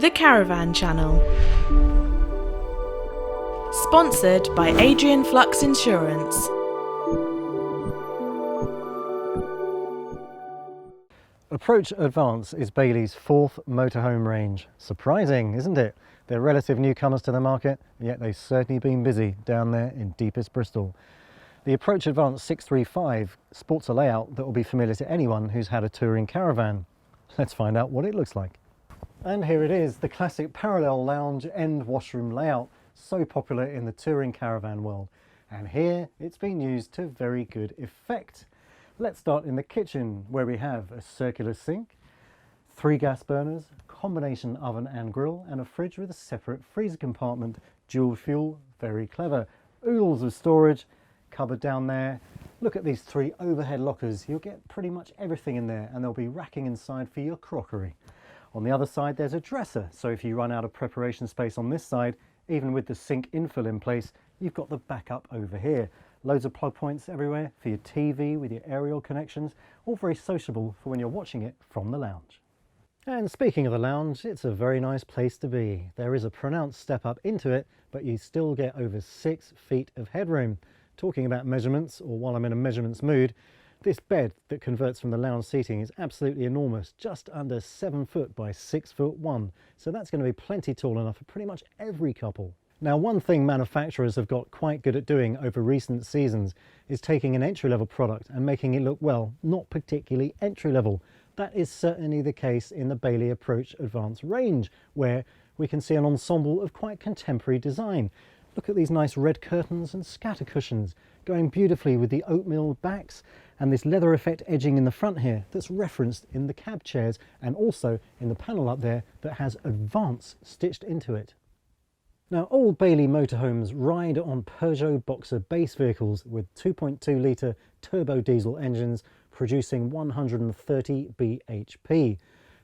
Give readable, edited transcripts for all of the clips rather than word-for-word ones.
The Caravan Channel. Sponsored by Adrian Flux Insurance. Approach Advance is Bailey's fourth motorhome range. Surprising, isn't it? They're relative newcomers to the market, yet they've certainly been busy down there in deepest Bristol. The Approach Advance 635 sports a layout that will be familiar to anyone who's had a touring caravan. Let's find out what it looks like. And here it is, the classic parallel lounge end washroom layout, so popular in the touring caravan world. And here it's been used to very good effect. Let's start in the kitchen, where we have a circular sink, 3 gas burners, combination oven and grill, and a fridge with a separate freezer compartment, dual fuel, very clever. Oodles of storage, cupboard down there. Look at these 3 overhead lockers. You'll get pretty much everything in there, and there'll be racking inside for your crockery. On the other side there's a dresser, so if you run out of preparation space on this side, even with the sink infill in place, you've got the backup over here. Loads of plug points everywhere for your TV with your aerial connections, all very sociable for when you're watching it from the lounge. And speaking of the lounge, it's a very nice place to be. There is a pronounced step up into it, but you still get over 6 feet of headroom. Talking about measurements, or while I'm in a measurements mood, this bed that converts from the lounge seating is absolutely enormous, just under 7 foot by 6'1", so that's going to be plenty tall enough for pretty much every couple. Now, one thing manufacturers have got quite good at doing over recent seasons is taking an entry-level product and making it look, well, not particularly entry-level. That is certainly the case in the Bailey Approach Advance range, where we can see an ensemble of quite contemporary design. Look at these nice red curtains and scatter cushions going beautifully with the oatmeal backs and this leather effect edging in the front here that's referenced in the cab chairs and also in the panel up there that has Advance stitched into it. Now, all Bailey motorhomes ride on Peugeot Boxer base vehicles with 2.2 litre turbo diesel engines producing 130 bhp.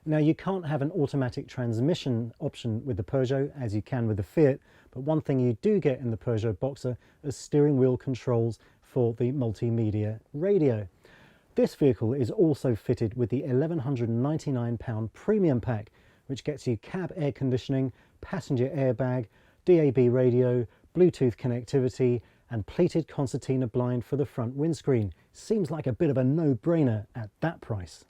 Now, you can't have an automatic transmission option with the Peugeot as you can with the Fiat, but one thing you do get in the Peugeot Boxer is steering wheel controls for the multimedia radio. This vehicle is also fitted with the £1,199 premium pack, which gets you cab air conditioning, passenger airbag, DAB radio, Bluetooth connectivity and pleated concertina blind for the front windscreen. Seems like a bit of a no-brainer at that price.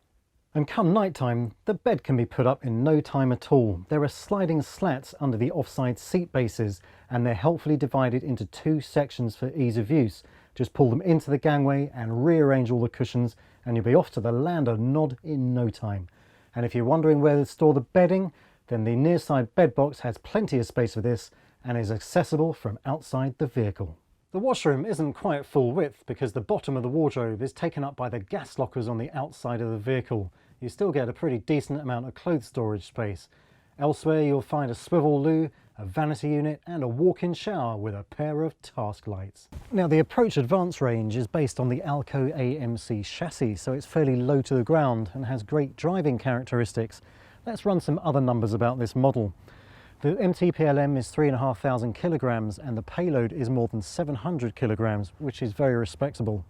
And come night time, the bed can be put up in no time at all. There are sliding slats under the offside seat bases and they're helpfully divided into 2 sections for ease of use. Just pull them into the gangway and rearrange all the cushions and you'll be off to the land of Nod in no time. And if you're wondering where to store the bedding, then the near side bed box has plenty of space for this and is accessible from outside the vehicle. The washroom isn't quite full width because the bottom of the wardrobe is taken up by the gas lockers on the outside of the vehicle. You still get a pretty decent amount of clothes storage space. Elsewhere you'll find a swivel loo, a vanity unit and a walk-in shower with a pair of task lights. Now, the Approach Advance range is based on the Alco AMC chassis, so it's fairly low to the ground and has great driving characteristics. Let's run some other numbers about this model. The MTPLM is 3,500 kilograms and the payload is more than 700 kilograms, which is very respectable.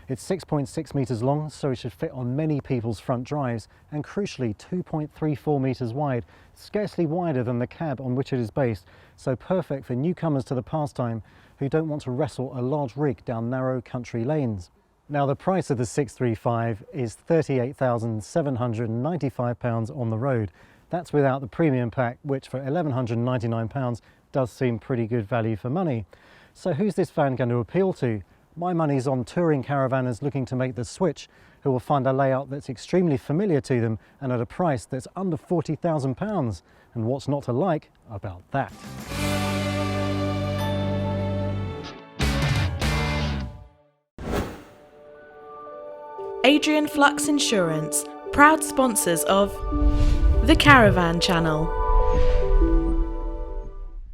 It's 6.6 meters long, so it should fit on many people's front drives, and crucially 2.34 meters wide, scarcely wider than the cab on which it is based, so perfect for newcomers to the pastime who don't want to wrestle a large rig down narrow country lanes. Now, the price of the 635 is £38,795 on the road. That's without the premium pack, which for £1,199 does seem pretty good value for money. So who's this van going to appeal to? My money's on touring caravanners looking to make the switch, who will find a layout that's extremely familiar to them and at a price that's under £40,000. And what's not to like about that? Adrian Flux Insurance, proud sponsors of The Caravan Channel.